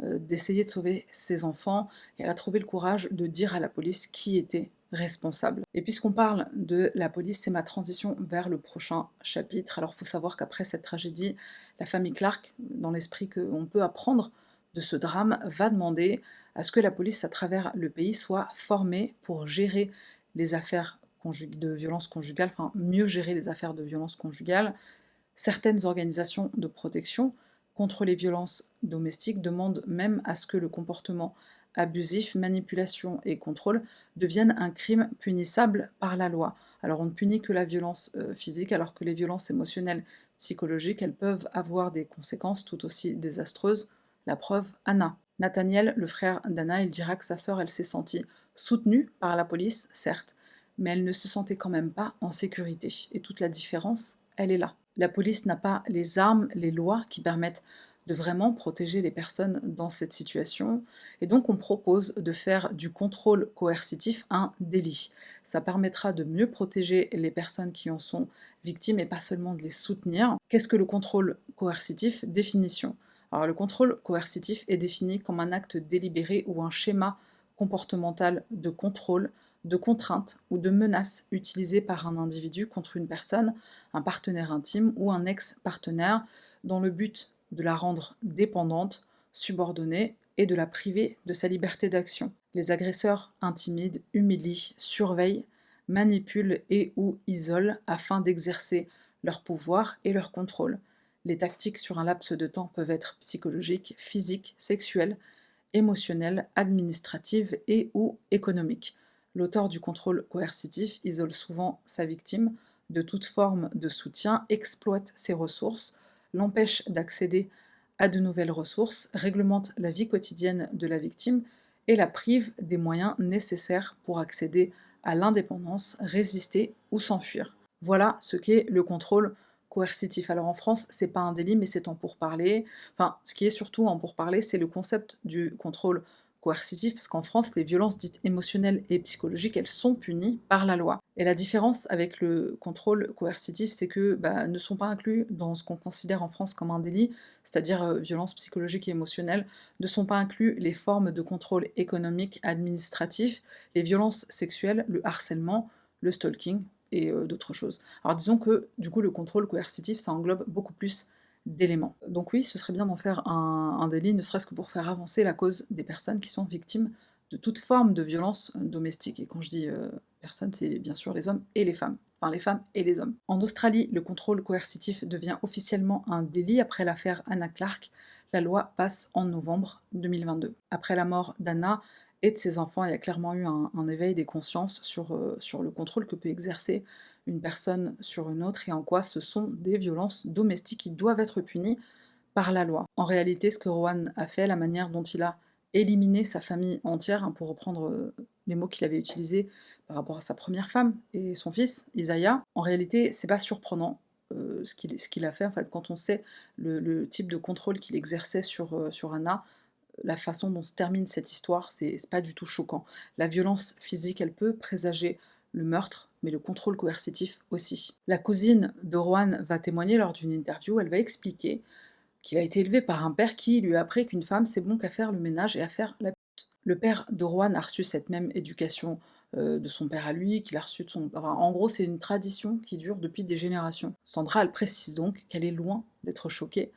d'essayer de sauver ses enfants, et elle a trouvé le courage de dire à la police qui était responsable. Et puisqu'on parle de la police, c'est ma transition vers le prochain chapitre. Alors il faut savoir qu'après cette tragédie, la famille Clark, dans l'esprit qu'on peut apprendre de ce drame, va demander à ce que la police à travers le pays soit formée pour gérer les affaires de violence conjugale, enfin mieux gérer les affaires de violence conjugale. Certaines organisations de protection contre les violences domestiques demandent même à ce que le comportement abusif, manipulation et contrôle deviennent un crime punissable par la loi. Alors on ne punit que la violence physique, alors que les violences émotionnelles, psychologiques, elles peuvent avoir des conséquences tout aussi désastreuses. La preuve, Anna. Nathaniel, le frère d'Anna, il dira que sa sœur, elle s'est sentie soutenue par la police, certes, mais elle ne se sentait quand même pas en sécurité. Et toute la différence, elle est là. La police n'a pas les armes, les lois qui permettent de vraiment protéger les personnes dans cette situation, et donc on propose de faire du contrôle coercitif un délit. Ça permettra de mieux protéger les personnes qui en sont victimes et pas seulement de les soutenir. Qu'est-ce que le contrôle coercitif? Définition. Alors le contrôle coercitif est défini comme un acte délibéré ou un schéma comportemental de contrôle, de contrainte ou de menace utilisé par un individu contre une personne, un partenaire intime ou un ex-partenaire, dans le but de la rendre dépendante, subordonnée et de la priver de sa liberté d'action. Les agresseurs intimident, humilient, surveillent, manipulent et ou isolent afin d'exercer leur pouvoir et leur contrôle. Les tactiques sur un laps de temps peuvent être psychologiques, physiques, sexuelles, émotionnelles, administratives et ou économiques. L'auteur du contrôle coercitif isole souvent sa victime de toute forme de soutien, exploite ses ressources, l'empêche d'accéder à de nouvelles ressources, réglemente la vie quotidienne de la victime et la prive des moyens nécessaires pour accéder à l'indépendance, résister ou s'enfuir. Voilà ce qu'est le contrôle coercitif. Alors en France, c'est pas un délit, mais c'est en pourparlers. Enfin, ce qui est surtout en pourparlers, c'est le concept du contrôle coercitif, parce qu'en France, les violences dites émotionnelles et psychologiques, elles sont punies par la loi. Et la différence avec le contrôle coercitif, c'est que ne sont pas inclus dans ce qu'on considère en France comme un délit, c'est-à-dire violences psychologiques et émotionnelles, ne sont pas inclus les formes de contrôle économique, administratif, les violences sexuelles, le harcèlement, le stalking et d'autres choses. Alors disons que du coup le contrôle coercitif, ça englobe beaucoup plus d'éléments. Donc oui, ce serait bien d'en faire un délit, ne serait-ce que pour faire avancer la cause des personnes qui sont victimes de toute forme de violence domestique. Et quand je dis personnes, c'est bien sûr les hommes et les femmes. Enfin, les femmes et les hommes. En Australie, le contrôle coercitif devient officiellement un délit après l'affaire Anna Clark. La loi passe en novembre 2022. Après la mort d'Anna et de ses enfants, il y a clairement eu un éveil des consciences sur le contrôle que peut exercer une personne sur une autre et en quoi ce sont des violences domestiques qui doivent être punies par la loi. En réalité, ce que Rohan a fait, la manière dont il a éliminé sa famille entière, pour reprendre les mots qu'il avait utilisés par rapport à sa première femme et son fils, Isaiah, en réalité, c'est pas surprenant ce qu'il a fait, en fait, quand on sait le type de contrôle qu'il exerçait sur Anna. la façon dont se termine cette histoire, c'est pas du tout choquant. La violence physique, elle peut présager le meurtre, mais le contrôle coercitif aussi. La cousine de Rohan va témoigner lors d'une interview, elle va expliquer qu'il a été élevé par un père qui lui a appris qu'une femme, c'est bon qu'à faire le ménage et à faire la pute. Le père de Rohan a reçu cette même éducation de son père à lui, qu'il a reçu de son... Enfin, en gros, c'est une tradition qui dure depuis des générations. Sandra, elle précise donc qu'elle est loin d'être choquée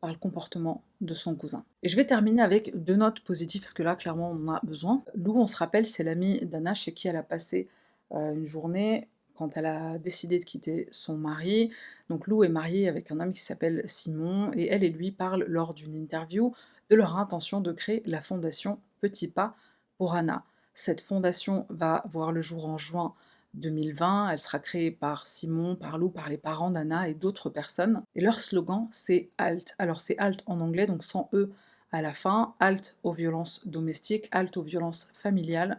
par le comportement de son cousin. Et je vais terminer avec 2 notes positives, parce que là, clairement, on en a besoin. Lou, on se rappelle, c'est l'amie d'Anna chez qui elle a passé une journée quand elle a décidé de quitter son mari. Donc Lou est mariée avec un homme qui s'appelle Simon, et elle et lui parlent lors d'une interview de leur intention de créer la fondation Petit Pas pour Anna. Cette fondation va voir le jour en juin 2020, elle sera créée par Simon, par Lou, par les parents d'Anna et d'autres personnes. Et leur slogan, c'est HALT. Alors c'est HALT en anglais, donc sans E à la fin. HALT aux violences domestiques, HALT aux violences familiales.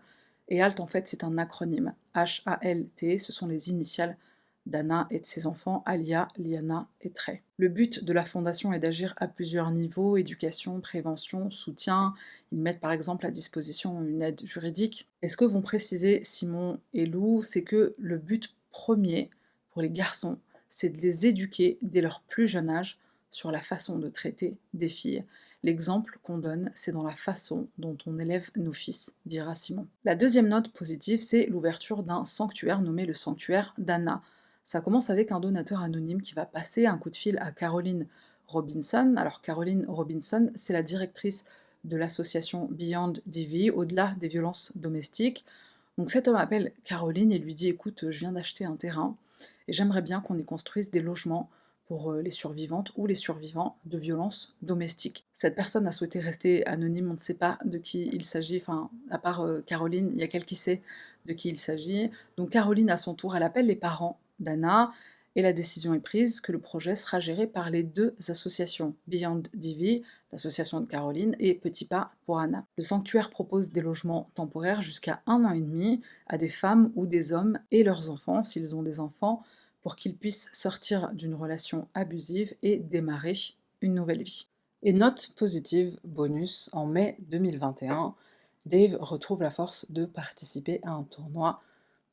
Et HALT, en fait, c'est un acronyme. H-A-L-T, ce sont les initiales d'Anna et de ses enfants, Alia, Liana et Trey. Le but de la fondation est d'agir à plusieurs niveaux, éducation, prévention, soutien. Ils mettent par exemple à disposition une aide juridique. Et ce que vont préciser Simon et Lou, c'est que le but premier pour les garçons, c'est de les éduquer dès leur plus jeune âge sur la façon de traiter des filles. L'exemple qu'on donne, c'est dans la façon dont on élève nos fils, dira Simon. La deuxième note positive, c'est l'ouverture d'un sanctuaire nommé le sanctuaire d'Anna. Ça commence avec un donateur anonyme qui va passer un coup de fil à Caroline Robinson. Alors Caroline Robinson, c'est la directrice de l'association Beyond DV, au-delà des violences domestiques. Donc cet homme appelle Caroline et lui dit: écoute, je viens d'acheter un terrain et j'aimerais bien qu'on y construise des logements pour les survivantes ou les survivants de violences domestiques. Cette personne a souhaité rester anonyme, on ne sait pas de qui il s'agit, enfin, à part Caroline, il y a quelqu'un qui sait de qui il s'agit. Donc Caroline, à son tour, elle appelle les parents d'Anna, et la décision est prise que le projet sera géré par les 2 associations, Beyond DV, l'association de Caroline, et Petit Pas pour Anna. Le sanctuaire propose des logements temporaires jusqu'à 1 an et demi à des femmes ou des hommes et leurs enfants, s'ils ont des enfants, pour qu'ils puissent sortir d'une relation abusive et démarrer une nouvelle vie. Et note positive, bonus, en mai 2021, Dave retrouve la force de participer à un tournoi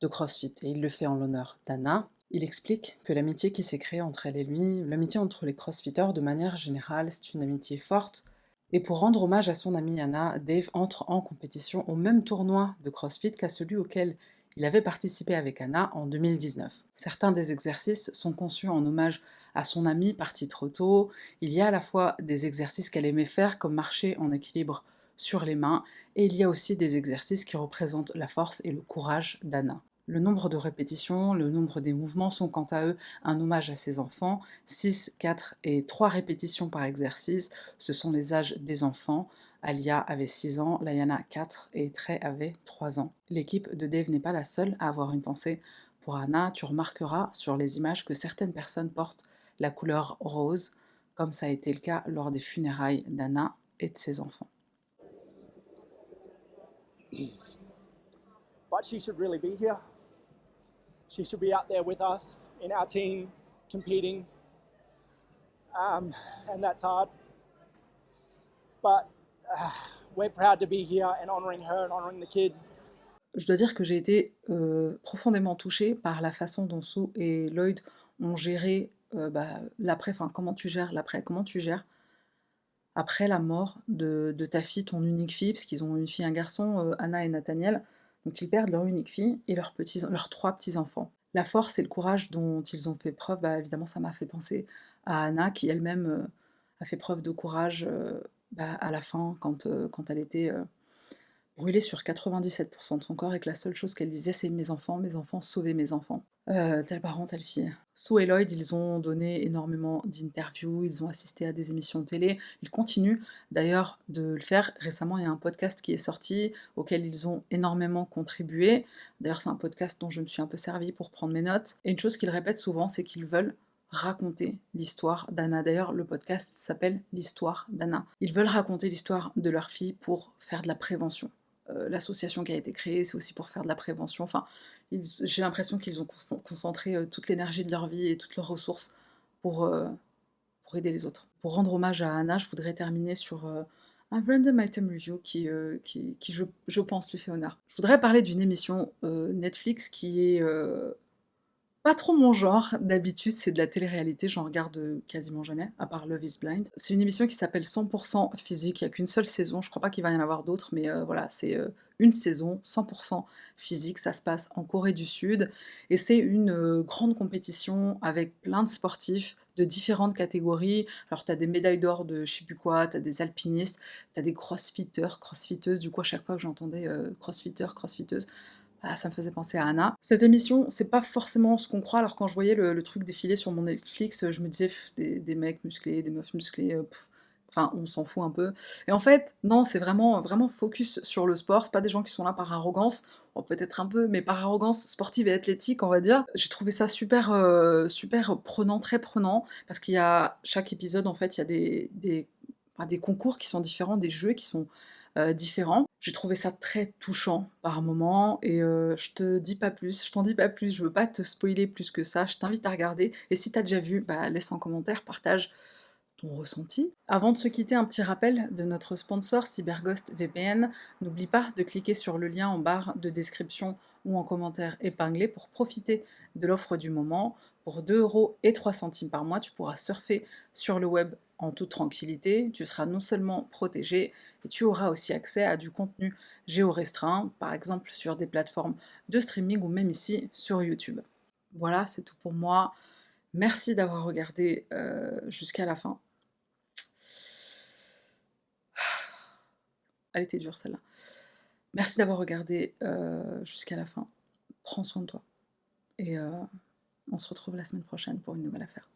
de CrossFit, et il le fait en l'honneur d'Anna. Il explique que l'amitié qui s'est créée entre elle et lui, l'amitié entre les crossfitters de manière générale, c'est une amitié forte. Et pour rendre hommage à son amie Anna, Dave entre en compétition au même tournoi de CrossFit qu'à celui auquel il avait participé avec Anna en 2019. Certains des exercices sont conçus en hommage à son amie partie trop tôt. Il y a à la fois des exercices qu'elle aimait faire, comme marcher en équilibre sur les mains, et il y a aussi des exercices qui représentent la force et le courage d'Anna. Le nombre de répétitions, le nombre des mouvements sont quant à eux un hommage à ses enfants. 6, 4 et 3 répétitions par exercice, ce sont les âges des enfants. Alia avait 6 ans, Layana 4 et Trey avait 3 ans. L'équipe de Dave n'est pas la seule à avoir une pensée pour Anna. Tu remarqueras sur les images que certaines personnes portent la couleur rose, comme ça a été le cas lors des funérailles d'Anna et de ses enfants. But she should really be here. She should be out there with us in our team competing. And that's hard. But we're proud to be here and honoring her and honoring the kids. Je dois dire que j'ai été profondément touchée par la façon dont Sue et Lloyd ont géré l'après, enfin comment tu gères l'après, comment tu gères après la mort de ta fille, ton unique fille, parce qu'ils ont une fille et un garçon, Anna et Nathaniel, donc ils perdent leur unique fille et leurs 3 petits-enfants. La force et le courage dont ils ont fait preuve, évidemment ça m'a fait penser à Anna qui elle-même a fait preuve de courage à la fin quand elle était brûlée sur 97% de son corps et que la seule chose qu'elle disait c'est mes enfants, sauvez mes enfants. Tel parent, telle fille. Sue et Lloyd, ils ont donné énormément d'interviews, ils ont assisté à des émissions de télé, ils continuent d'ailleurs de le faire. Récemment, il y a un podcast qui est sorti auquel ils ont énormément contribué. D'ailleurs, c'est un podcast dont je me suis un peu servie pour prendre mes notes. Et une chose qu'ils répètent souvent, c'est qu'ils veulent raconter l'histoire d'Anna. D'ailleurs, le podcast s'appelle L'histoire d'Anna. Ils veulent raconter l'histoire de leur fille pour faire de la prévention. L'association qui a été créée, c'est aussi pour faire de la prévention. Enfin, j'ai l'impression qu'ils ont concentré toute l'énergie de leur vie et toutes leurs ressources pour aider les autres. Pour rendre hommage à Anna, je voudrais terminer sur un random item review qui je pense, lui fait honneur. Je voudrais parler d'une émission Netflix qui est pas trop mon genre. D'habitude, c'est de la télé-réalité, j'en regarde quasiment jamais, à part Love is Blind. C'est une émission qui s'appelle 100% physique, il n'y a qu'une seule saison, je crois pas qu'il va y en avoir d'autres, mais voilà, c'est une saison, 100% physique, ça se passe en Corée du Sud, et c'est une grande compétition avec plein de sportifs de différentes catégories. Alors t'as des médailles d'or de je sais plus quoi, t'as des alpinistes, t'as des crossfitters, crossfiteuses, du coup à chaque fois que j'entendais crossfitter, crossfiteuse, ah, ça me faisait penser à Anna. Cette émission, c'est pas forcément ce qu'on croit, alors quand je voyais le truc défiler sur mon Netflix, je me disais, des mecs musclés, des meufs musclées, enfin, on s'en fout un peu. Et en fait, non, c'est vraiment, vraiment focus sur le sport, c'est pas des gens qui sont là par arrogance, bon, peut-être un peu, mais par arrogance sportive et athlétique, on va dire. J'ai trouvé ça super, super prenant, très prenant, parce qu'il y a, chaque épisode, en fait, il y a enfin, des concours qui sont différents, des jeux qui sont différents. J'ai trouvé ça très touchant par moments et je te dis pas plus, je t'en dis pas plus, je veux pas te spoiler plus que ça, je t'invite à regarder et si t'as déjà vu, bah laisse un commentaire, partage ton ressenti. Avant de se quitter, un petit rappel de notre sponsor CyberGhost VPN. N'oublie pas de cliquer sur le lien en barre de description ou en commentaire épinglé pour profiter de l'offre du moment. Pour 2,03 € par mois, tu pourras surfer sur le web en toute tranquillité. Tu seras non seulement protégé, et tu auras aussi accès à du contenu géorestreint, par exemple sur des plateformes de streaming ou même ici sur YouTube. Voilà, c'est tout pour moi. Merci d'avoir regardé jusqu'à la fin. Elle était dure celle-là. Merci d'avoir regardé jusqu'à la fin. Prends soin de toi. Et on se retrouve la semaine prochaine pour une nouvelle affaire.